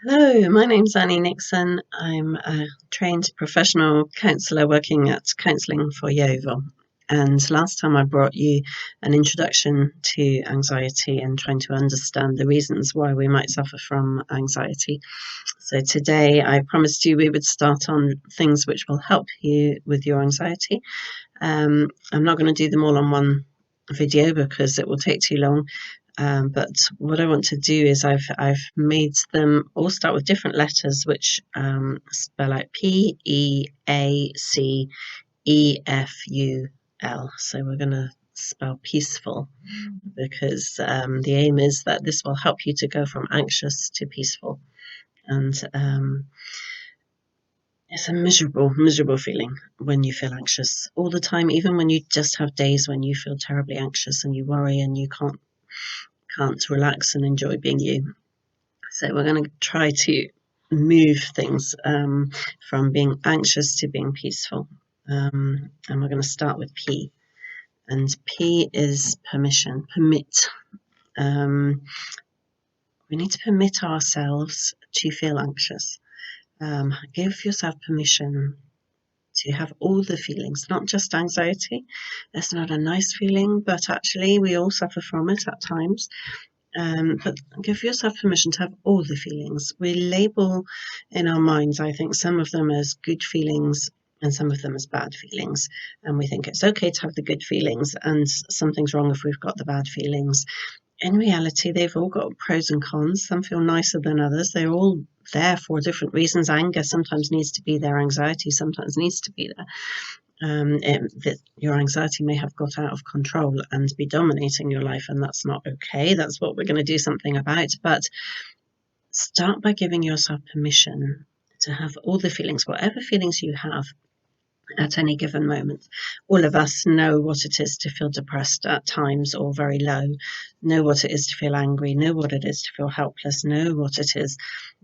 Hello, my name's Annie Nixon. I'm a trained professional counsellor working at Counselling4Yeovil. And last time I brought you an introduction to anxiety and trying to understand the reasons why we might suffer from anxiety. So today I promised you we would start on things which will help you with your anxiety. I'm not going to do them all on one video because it will take too long. But what I want to do is I've made them all start with different letters, which spell out Peaceful. So we're going to spell peaceful because the aim is that this will help you to go from anxious to peaceful. And it's a miserable feeling when you feel anxious all the time, even when you just have days when you feel terribly anxious and you worry and you can't relax and enjoy being you. So we're going to try to move things from being anxious to being peaceful. And we're going to start with P. And P is permission, permit. We need to permit ourselves to feel anxious. Give yourself permission to have all the feelings, not just anxiety. It's not a nice feeling, but actually we all suffer from it at times. But give yourself permission to have all the feelings. We label in our minds, I think, some of them as good feelings and some of them as bad feelings. And we think it's okay to have the good feelings and something's wrong if we've got the bad feelings. In reality, they've all got pros and cons. Some feel nicer than others. They're all there for different reasons. Anger sometimes needs to be there. Anxiety sometimes needs to be there. That your anxiety may have got out of control and be dominating your life, and that's not okay. That's what we're going to do something about. But start by giving yourself permission to have all the feelings, whatever feelings you have at any given moment. All of us know what it is to feel depressed at times or very low, know what it is to feel angry, know what it is to feel helpless, know what it is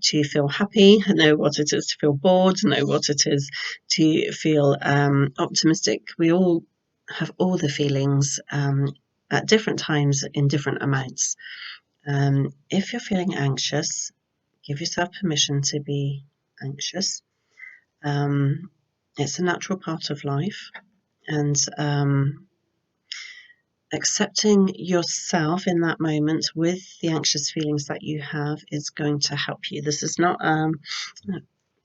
to feel happy, know what it is to feel bored, know what it is to feel optimistic. We all have all the feelings at different times in different amounts. If you're feeling anxious, give yourself permission to be anxious. It's a natural part of life, and accepting yourself in that moment with the anxious feelings that you have is going to help you. This is not a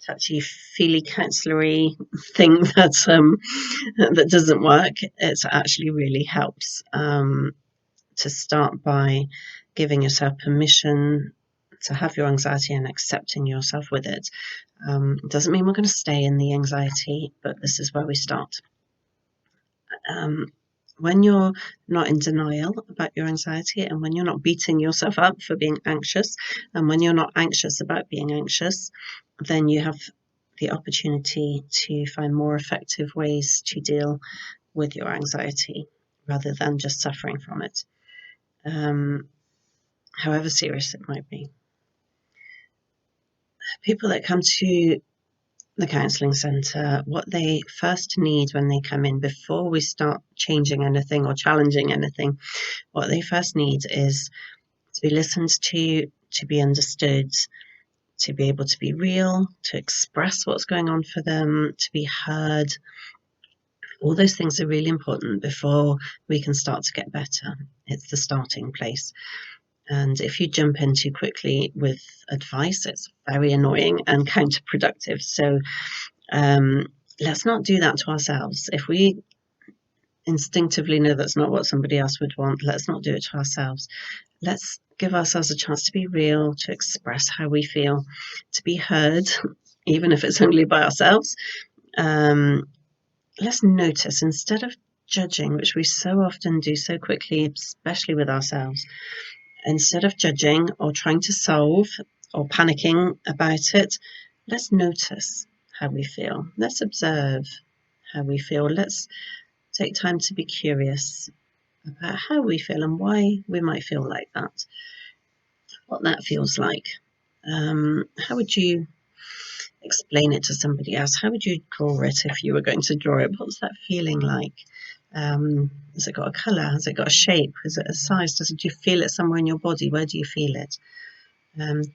touchy-feely counselor-y thing that doesn't work. It actually really helps to start by giving yourself permission to have your anxiety and accepting yourself with it. It doesn't mean we're going to stay in the anxiety, but this is where we start. When you're not in denial about your anxiety, and when you're not beating yourself up for being anxious, and when you're not anxious about being anxious, then you have the opportunity to find more effective ways to deal with your anxiety rather than just suffering from it, however serious it might be. People that come to the counselling centre, what they first need when they come in, before we start changing anything or challenging anything, what they first need is to be listened to be understood, to be able to be real, to express what's going on for them, to be heard. All those things are really important before we can start to get better. It's the starting place. And if you jump in too quickly with advice, it's very annoying and counterproductive. So let's not do that to ourselves. If we instinctively know that's not what somebody else would want, let's not do it to ourselves. Let's give ourselves a chance to be real, to express how we feel, to be heard, even if it's only by ourselves. Let's notice instead of judging, which we so often do so quickly, especially with ourselves. Instead of judging or trying to solve or panicking about it, let's notice how we feel. Let's observe how we feel. Let's take time to be curious about how we feel and why we might feel like that, what that feels like. How would you explain it to somebody else? How would you draw it if you were going to draw it? What's that feeling like? Has it got a colour? Has it got a shape? Is it a size? Do you feel it somewhere in your body? Where do you feel it?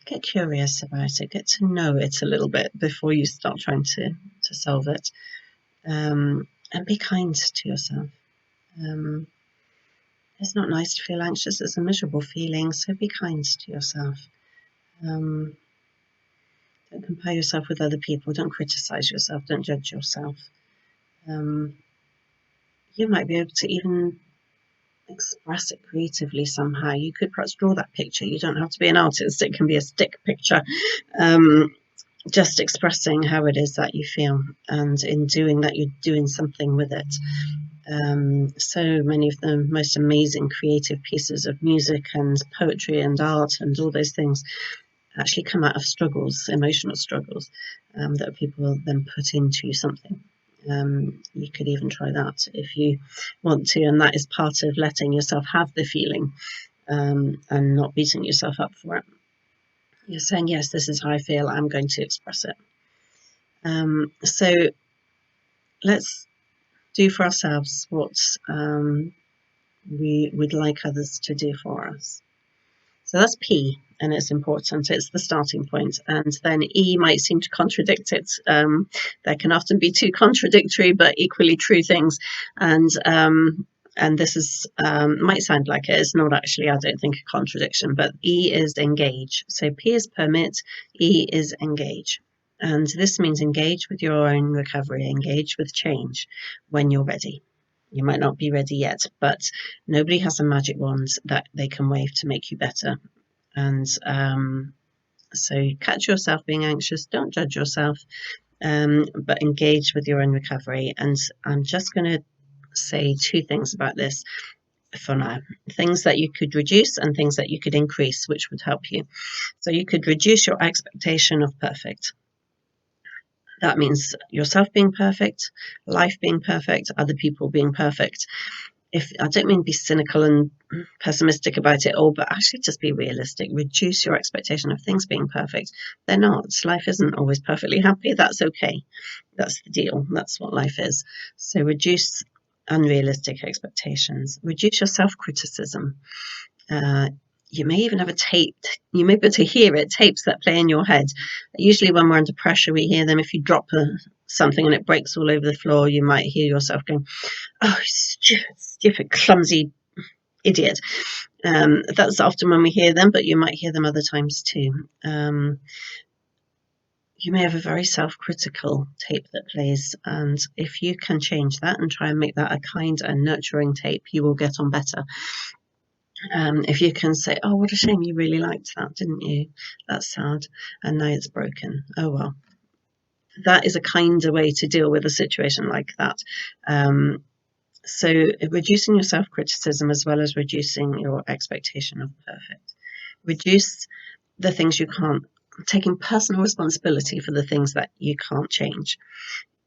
Get curious about it, get to know it a little bit before you start trying to solve it. And be kind to yourself. Um, it's not nice to feel anxious, it's a miserable feeling, so be kind to yourself. Um, don't compare yourself with other people, don't criticize yourself, don't judge yourself. Um, you might be able to even express it creatively somehow. You could perhaps draw that picture. You don't have to be an artist, it can be a stick picture. Just expressing how it is that you feel, and in doing that, you're doing something with it. So many of the most amazing creative pieces of music and poetry and art and all those things actually come out of struggles, emotional struggles, that people then put into something. You could even try that if you want to, and that is part of letting yourself have the feeling, and not beating yourself up for it. You're saying, yes, this is how I feel, I'm going to express it. So let's do for ourselves what we would like others to do for us. So that's P, and it's important. It's the starting point. And then E might seem to contradict it. There can often be two contradictory but equally true things. And this is might sound like it. It's not actually, I don't think, a contradiction. But E is engage. So P is permit, E is engage. And this means engage with your own recovery, engage with change when you're ready. You might not be ready yet, but nobody has a magic wand that they can wave to make you better. And so catch yourself being anxious, don't judge yourself, but engage with your own recovery. And I'm just going to say two things about this for now. Things that you could reduce and things that you could increase, which would help you. So you could reduce your expectation of perfect. That means yourself being perfect, life being perfect, other people being perfect. If I don't mean be cynical and pessimistic about it all, but actually just be realistic. Reduce your expectation of things being perfect. They're not. Life isn't always perfectly happy. That's okay. That's the deal. That's what life is. So reduce unrealistic expectations. Reduce your self-criticism. You may even have a tape. You may be able to hear it, tapes that play in your head. Usually when we're under pressure, we hear them. If you drop something and it breaks all over the floor, you might hear yourself going, oh, stupid, clumsy idiot. That's often when we hear them, but you might hear them other times too. You may have a very self-critical tape that plays, and if you can change that and try and make that a kind and nurturing tape, you will get on better. If you can say, oh, what a shame, you really liked that, didn't you? That's sad, and now it's broken. Oh well. That is a kinder way to deal with a situation like that. So reducing your self-criticism as well as reducing your expectation of perfect. Reduce the things you can't, taking personal responsibility for the things that you can't change.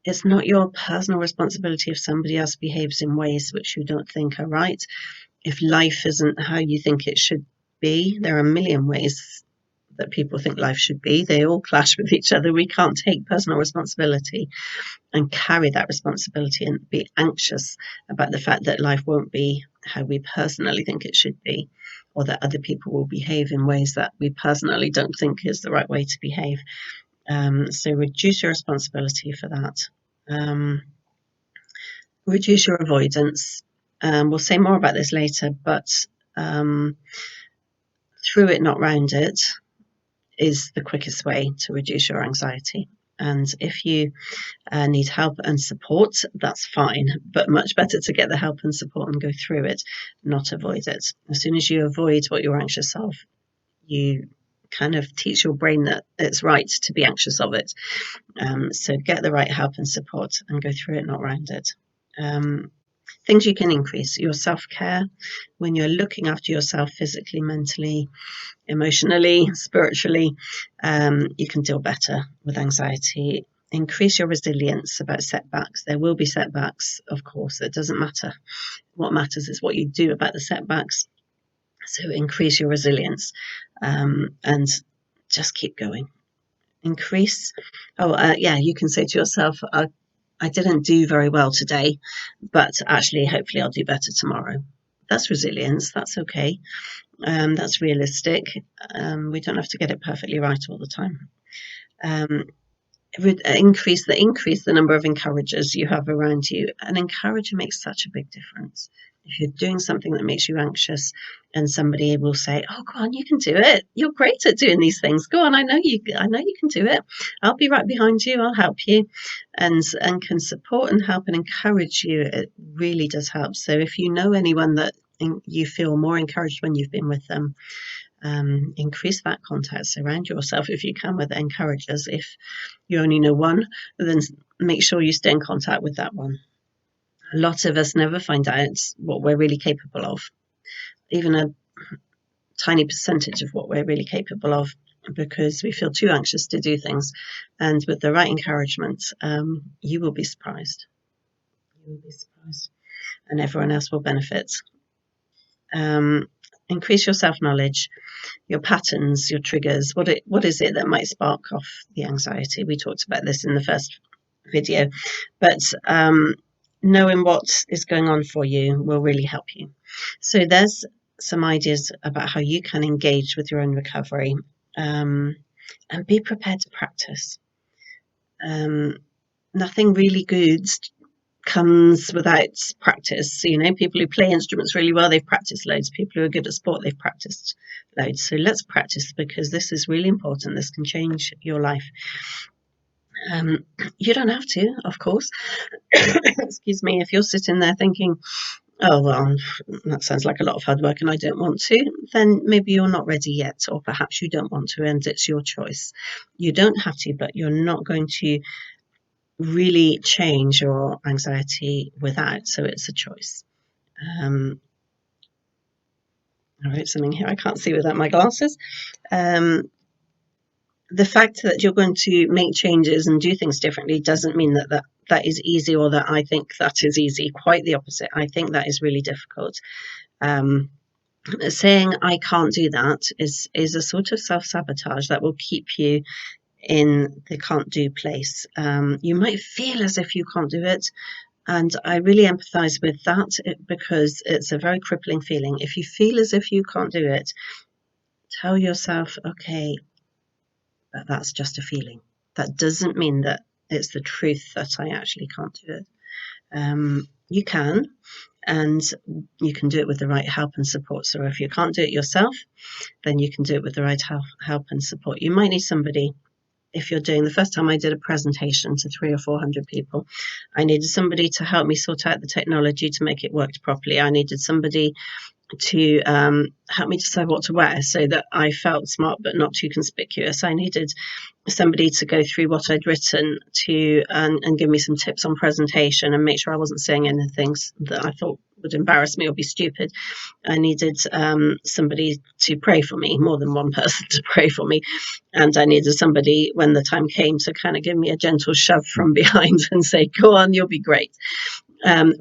It's not your personal responsibility if somebody else behaves in ways which you don't think are right. If life isn't how you think it should be, there are a million ways that people think life should be. They all clash with each other. We can't take personal responsibility and carry that responsibility and be anxious about the fact that life won't be how we personally think it should be, or that other people will behave in ways that we personally don't think is the right way to behave. So reduce your responsibility for that. Reduce your avoidance. We'll say more about this later, but through it, not round it, is the quickest way to reduce your anxiety. And if you need help and support, that's fine, but much better to get the help and support and go through it, not avoid it. As soon as you avoid what you're anxious of, you kind of teach your brain that it's right to be anxious of it. So get the right help and support and go through it, not around it. Things you can increase: your self-care. When you're looking after yourself physically, mentally, emotionally, spiritually, you can deal better with anxiety. Increase your resilience about setbacks. There will be setbacks, of course. It doesn't matter. What matters is what you do about the setbacks. So increase your resilience, and just keep going. Increase. You can say to yourself, I didn't do very well today, but actually, hopefully I'll do better tomorrow. That's resilience. That's okay. That's realistic. We don't have to get it perfectly right all the time. Um, increase the number of encouragers you have around you. An encourager makes such a big difference. If you're doing something that makes you anxious, and somebody will say, "Oh, go on, you can do it. You're great at doing these things. Go on, I know you can do it. I'll be right behind you. I'll help you," and can support and help and encourage you. It really does help. So if you know anyone that you feel more encouraged when you've been with them, increase that contact. Surround yourself, if you can, with encouragers. If you only know one, then make sure you stay in contact with that one. A lot of us never find out what we're really capable of, even a tiny percentage of what we're really capable of, because we feel too anxious to do things. And with the right encouragement, you will be surprised. You will be surprised, and everyone else will benefit. Increase your self-knowledge, your patterns, your triggers. What is it that might spark off the anxiety? We talked about this in the first video, but knowing what is going on for you will really help you. So there's some ideas about how you can engage with your own recovery, and be prepared to practice. Nothing really good comes without practice. People who play instruments really well, they've practiced loads. People who are good at sport, they've practiced loads. So let's practice, because this is really important. This can change your life. You don't have to, of course. Excuse me. If you're sitting there thinking, "Oh, well, that sounds like a lot of hard work and I don't want to," then maybe you're not ready yet, or perhaps you don't want to, and it's your choice. You don't have to, but you're not going to really change your anxiety without, so it's a choice. I wrote something here I can't see without my glasses. The fact that you're going to make changes and do things differently doesn't mean that is easy, or that I think that is easy. Quite the opposite. I think that is really difficult. Saying I can't do that is a sort of self-sabotage that will keep you in the can't do place. You might feel as if you can't do it, and I really empathize with that, because it's a very crippling feeling. If you feel as if you can't do it, tell yourself, okay, that's just a feeling. That doesn't mean that it's the truth that I actually can't do it. You can, and you can do it with the right help and support. So if you can't do it yourself, then you can do it with the right help and support. You might need somebody. If you're doing, the first time I did a presentation to 300 or 400 people, I needed somebody to help me sort out the technology to make it work properly. I needed somebody to help me decide what to wear so that I felt smart but not too conspicuous. I needed somebody to go through what I'd written and give me some tips on presentation and make sure I wasn't saying anything that I thought would embarrass me or be stupid. I needed somebody to pray for me, more than one person to pray for me. And I needed somebody, when the time came, to kind of give me a gentle shove from behind and say, "Go on, you'll be great."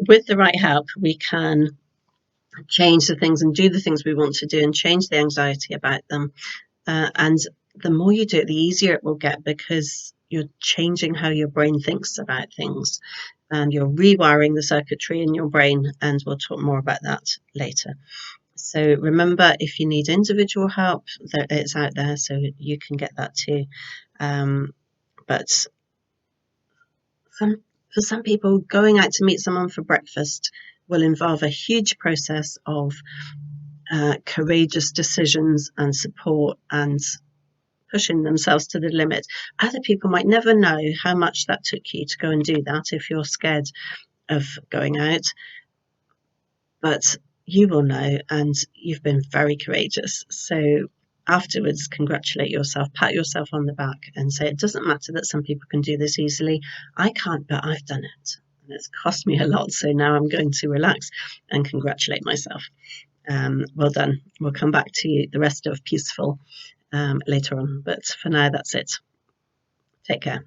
With the right help, we can change the things and do the things we want to do and change the anxiety about them. And the more you do it, the easier it will get, because you're changing how your brain thinks about things, and you're rewiring the circuitry in your brain, and we'll talk more about that later. So remember, if you need individual help, it's out there, so you can get that too. But for some people, going out to meet someone for breakfast will involve a huge process of courageous decisions and support and pushing themselves to the limit. Other people might never know how much that took you to go and do that if you're scared of going out, but you will know, and you've been very courageous. So afterwards, congratulate yourself, pat yourself on the back, and say, it doesn't matter that some people can do this easily. I can't, but I've done it. And it's cost me a lot, so now I'm going to relax and congratulate myself. Well done. We'll come back to the rest of Peaceful later on, but for now, that's it. Take care.